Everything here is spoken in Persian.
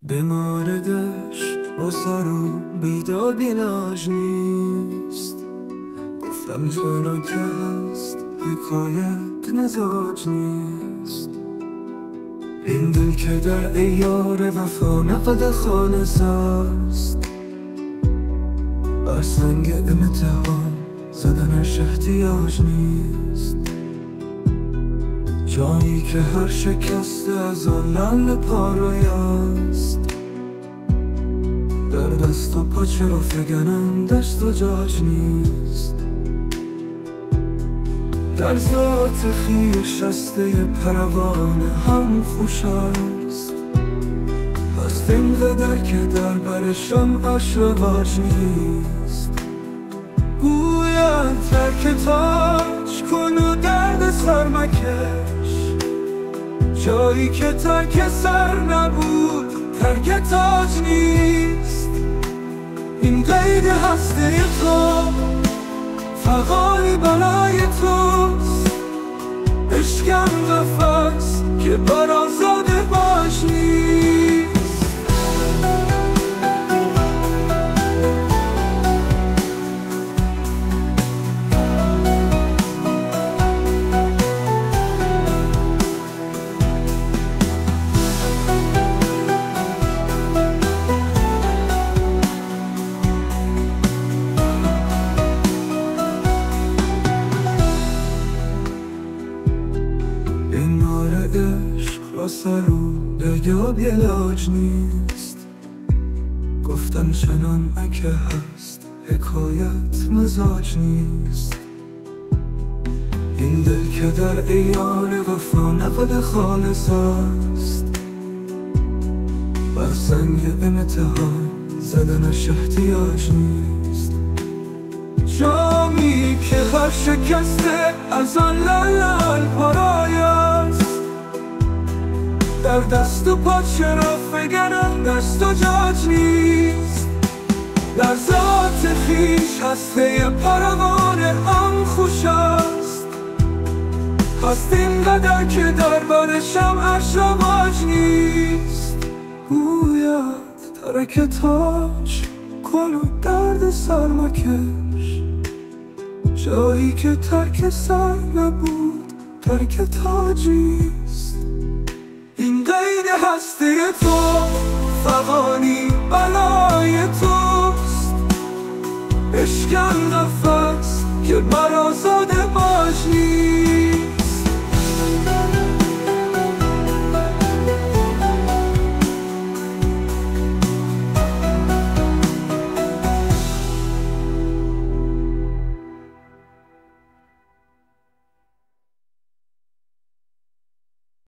بماردش با سر و بیداد علاج نیست. گفتم چرا که هست حکایت مزاج نیست. این دل که در ایار وفا نقد خالص است، بر سنگ امتحان زدنش احتیاج نیست. جایی که هر شکسته از آن لعل پارای است، در دست و پا چرا فگنم دست و جاج نیست. در ذات خویش شسته پروانه هم خوش است، هست اینقدر که در بر شمعش رواج نیست. گوید ترک تاج کن و درد سر مکش، جایی که ترک سر نبود ترک تاج نیست. این قید هسته تو فغانی بلای توست، اشکم قفص که بر آزاده باش نیست. عشق را سر و بیاد علاج نیست. گفتن چنان اگه هست حکایت مزاج نیست. این دل که در ایار وفا نقد خالص است، بر سنگ امتحان زدنش احتیاج نیست. جامی که هر شکسته از آن لعل پارای است، در دست و پا چرا فگنم دست و جاج نیست. در ذات خویش هسته پروانه هم خوش است، هست اینقدر که در بر شمعش رواج نیست. گوید ترک تاج کن و درد سر مکش، جایی که ترک سر نبود ترک تاجیست. این قید هسته تو فغانی بلای توست، اشکم قفص که بر